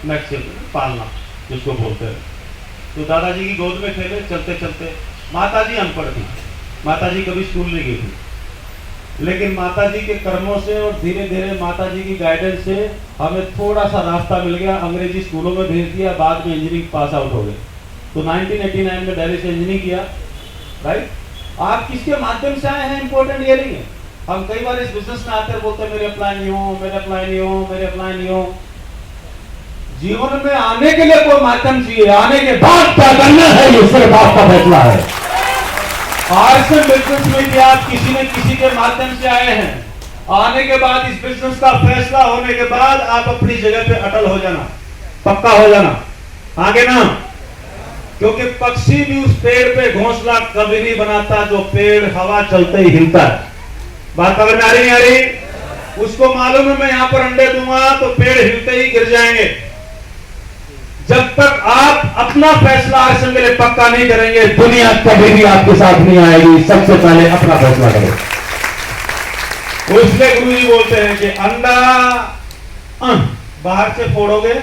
Next children, पालना जिसको बोलते हैं। तो दादाजी की गोद में खेले, चलते चलते माताजी अनपढ़ थी, माताजी कभी स्कूल नहीं गई थी, लेकिन माताजी के कर्मों से और धीरे धीरे माताजी की गाइडेंस से हमें थोड़ा सा रास्ता मिल गया, अंग्रेजी स्कूलों में भेज दिया, बाद में इंजीनियरिंग पास आउट हो गए। तो 1989 में दिल्ली से इंजीनियरिंग किया, राइट। आप किसके माध्यम से आए हैं इंपॉर्टेंट ये नहीं है। हम कई बार इस बिजनेस में आते हैं, बोलते हैं मेरे अप्लाई नहीं हो, मेरे अप्लाई नहीं हो, मेरे अप्लाई नहीं हो। जीवन में आने के लिए कोई माध्यम चाहिए, आने के बाद क्या करना है ये सिर्फ आपका फैसला है। आरएसएम बिजनेस में भी आप किसी न किसी के माध्यम से आए हैं, आने के बाद इस बिजनेस का फैसला होने के बाद आप अपनी जगह पे अटल हो जाना, पक्का हो जाना, आगे ना। क्योंकि पक्षी भी उस पेड़ पे घोंसला कभी नहीं बनाता जो पेड़ हवा चलते ही हिलता है। बात समझ में आ रही नहीं आ रही? उसको मालूम है मैं यहां पर अंडे दूंगा तो पेड़ हिलते ही गिर जाएंगे। जब तक आप अपना फैसला आरएसएम के लिए पक्का नहीं करेंगे, दुनिया कभी भी आपके साथ नहीं आएगी। सबसे पहले अपना फैसला करें। वो इसलिए गुरुजी बोलते हैं कि अंडा बाहर से फोड़ोगे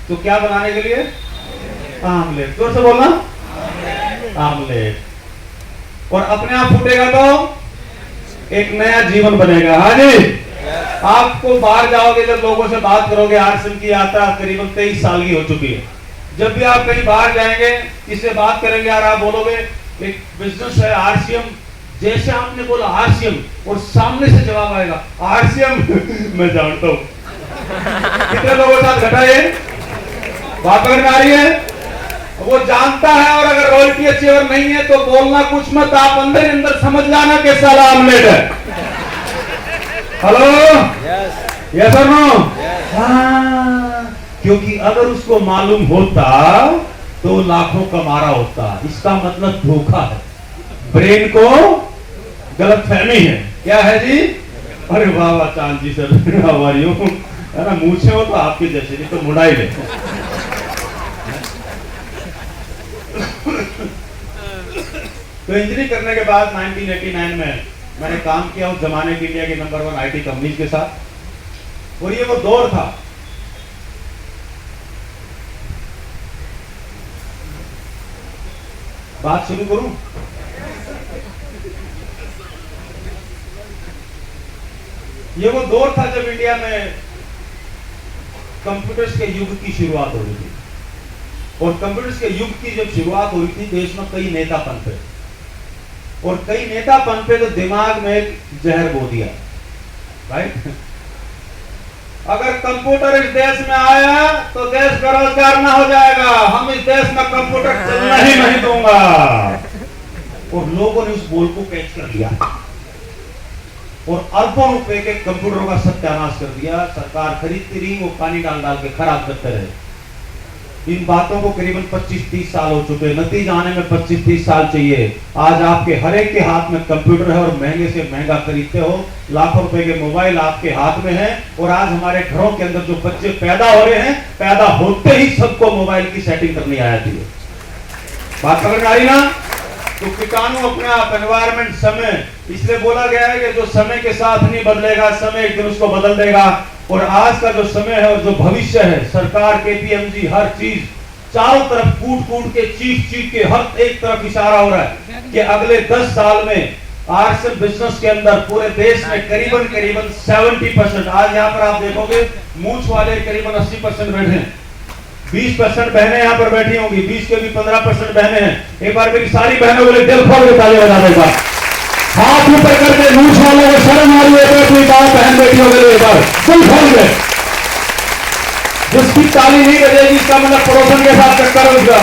तो क्या बनाने के लिए? आमलेट। जोर से बोलना, आमलेट। और अपने आप फूटेगा तो एक नया जीवन बनेगा। हाँ जी, आपको बाहर जाओगे, जब लोगों से बात करोगे, आरएसएम की यात्रा करीबन 23 साल की हो चुकी है। जब भी आप कहीं बाहर जाएंगे, किससे बात करेंगे और आप बोलोगे एक बिजनेस है आरसीएम, जैसे आपने बोला आरसीएम और सामने से जवाब आएगा आरसीएम मैं जानता हूं। कितने लोगों के साथ घटा है? बात करने आ रही है? वो जानता है, और अगर रॉयल्टी अच्छी अगर नहीं है तो बोलना कुछ मत, आप अंदर ही अंदर समझ जाना कि साला आमलेट है। हेलो, यस और नो? क्योंकि अगर उसको मालूम होता तो लाखों कमा रहा होता। इसका मतलब धोखा है, ब्रेन को गलतफहमी है। क्या है जी? अरे वाह वाह चांद जी सर, हमारी है ना, मूछे हो तो आपके जैसे, नहीं तो मुड़ाई ले। तो इंजीनियरिंग करने के बाद 1989 में मैंने काम किया उस जमाने की इंडिया की नंबर 1 आईटी कंपनीज के साथ। और ये वो दौर था, बात शुरू करूं? ये वो दौर था जब इंडिया में कंप्यूटर्स के युग की शुरुआत हो रही थी। और कंप्यूटर्स के युग की जब शुरुआत हुई थी, देश में कई नेता पनपे, और कई नेता पनपे तो दिमाग में एक जहर बो दिया, राइट। अगर कंप्यूटर इस देश में आया तो देश बेरोजगार ना हो जाएगा, हम इस देश में कंप्यूटर चलना ही नहीं दूंगा। और लोगों ने उस बोल को कैच कर लिया और अरबों रुपए के कंप्यूटरों का सत्यानाश कर दिया। सरकार खरीदती रही, वो पानी डाल डाल के खराब करते रहे। इन बातों को करीबन 25-30 साल हो चुके हैं, नतीजा आने में 25-30 साल चाहिए। आज आपके हर एक के हाथ में कंप्यूटर है और महंगे से महंगा खरीदते हो, लाखों रुपए के मोबाइल आपके हाथ में है। और आज हमारे घरों के अंदर जो बच्चे पैदा हो रहे हैं, पैदा होते ही सबको मोबाइल की सेटिंग करनी आ जाती है। बात समझ में आ रही ना? तो कीटाणु अपने आप, एनवायरमेंट, समय, इसलिए बोला गया है कि जो समय के साथ नहीं बदलेगा, समय एक दिन उसको बदल देगा। और आज का जो समय है और जो भविष्य है, सरकार, केपीएमजी, हर चीज चारों तरफ कूट कूट के, चीख चीख के हर एक तरफ इशारा हो रहा है कि अगले 10 साल में आरएसएम बिजनेस के अंदर पूरे देश में करीबन 70%, आज यहाँ पर आप देखोगे मूंछ वाले करीबन 80% बैठे हैं, 20% बहनें यहाँ पर बैठी होंगी, 20 के भी 15% बहनें हैं। एक बार मेरी सारी बहनों के लिए दिल खोल के ताली बजा देगा, हाथ ऊपर करके, मूंछ वालों को शर्म आ रही है अपनी बात बहन बेटियों के लिए, एक बार दिल खोल के। जिसकी ताली नहीं बजेगी इसका मतलब पड़ोसन के साथ चक्कर है उसका।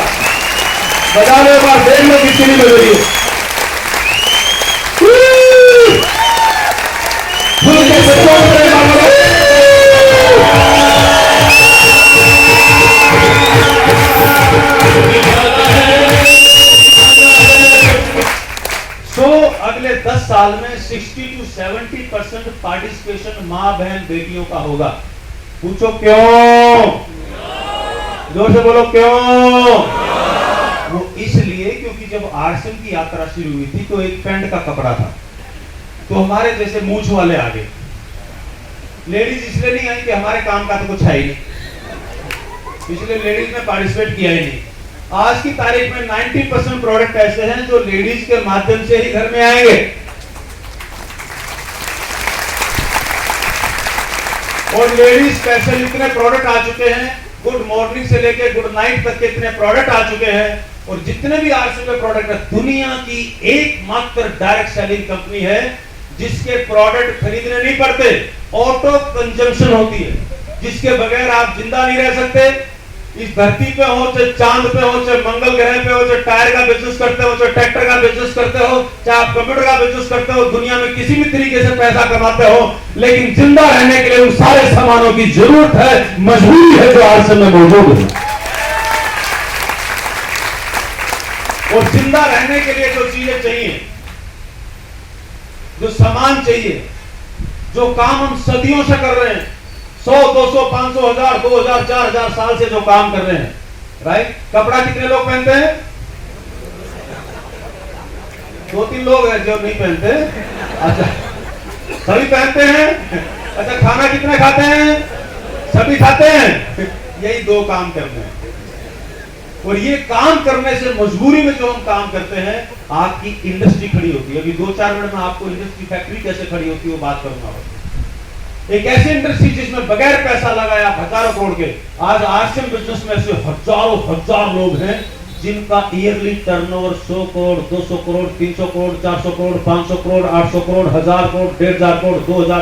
बजा लो एक बार, देख लो किसकी नहीं बज रही है। अगले 10 साल में 60 to 70% पार्टिसिपेशन मां बहन बेटियों का होगा। पूछो क्यों? जोर से बोलो क्यों? वो इसलिए क्योंकि जब आरएसएम की यात्रा शुरू हुई थी तो एक पैंट का कपड़ा था, तो हमारे जैसे मूंछ वाले आ गए, लेडीज इसलिए नहीं आई कि हमारे काम का तो कुछ है ही नहीं, इसलिए लेडीज ने पार्टिसिपेट किया ही नहीं। आज की तारीख में 90% प्रोडक्ट ऐसे हैं जो लेडीज के माध्यम से ही घर में आएंगे। और लेडीज स्पेशल इतने प्रोडक्ट आ चुके हैं, गुड मॉर्निंग से लेके गुड नाइट तक के इतने प्रोडक्ट आ चुके हैं। और जितने भी आज के प्रोडक्ट है, दुनिया की एकमात्र डायरेक्ट सेलिंग कंपनी है जिसके प्रोडक्ट खरीदने नहीं पड़ते, ऑटो कंजम्पशन होती है, जिसके बगैर आप जिंदा नहीं रह सकते। इस धरती पे हो, चाहे चांद पे हो, चाहे मंगल ग्रह पे हो, चाहे टायर का बिजनेस करते हो, चाहे ट्रैक्टर का बिजनेस करते हो, चाहे आप कंप्यूटर का बिजनेस करते हो, दुनिया में किसी भी तरीके से पैसा कमाते हो, लेकिन जिंदा रहने के लिए उन सारे सामानों की जरूरत है, मजबूरी है जो आज समय मौजूद है। और जिंदा रहने के लिए जो चीजें चाहिए, जो सामान चाहिए, जो काम हम सदियों से कर रहे हैं, 100, 200, 500, 1000, 2000, 4000 साल से जो काम कर रहे हैं, राइट। कपड़ा कितने लोग पहनते हैं? 2-3 लोग हैं जो नहीं पहनते। अच्छा, सभी पहनते हैं। अच्छा, खाना कितने खाते हैं? सभी खाते हैं। यही 2 काम करते हैं। और ये काम करने से मजबूरी में जो हम काम करते हैं, आपकी इंडस्ट्री खड़ी होती है। अभी 2-4 मिनट में आपको इंडस्ट्री, फैक्ट्री कैसे खड़ी होती है वो बात करूंगा। एक ऐसी इंडस्ट्री जिसमें बगैर पैसा लगाए आप हजारों करोड़ के, आज आरसीएम बिजनेस में ऐसे हजारों हजार लोग हैं जिनका ईयरली टर्नओवर 100 करोड़, 200 करोड़, 300 करोड़, 400 करोड़, 500 करोड़, 800 करोड़, 1000 करोड़, 1500 करोड़, 2000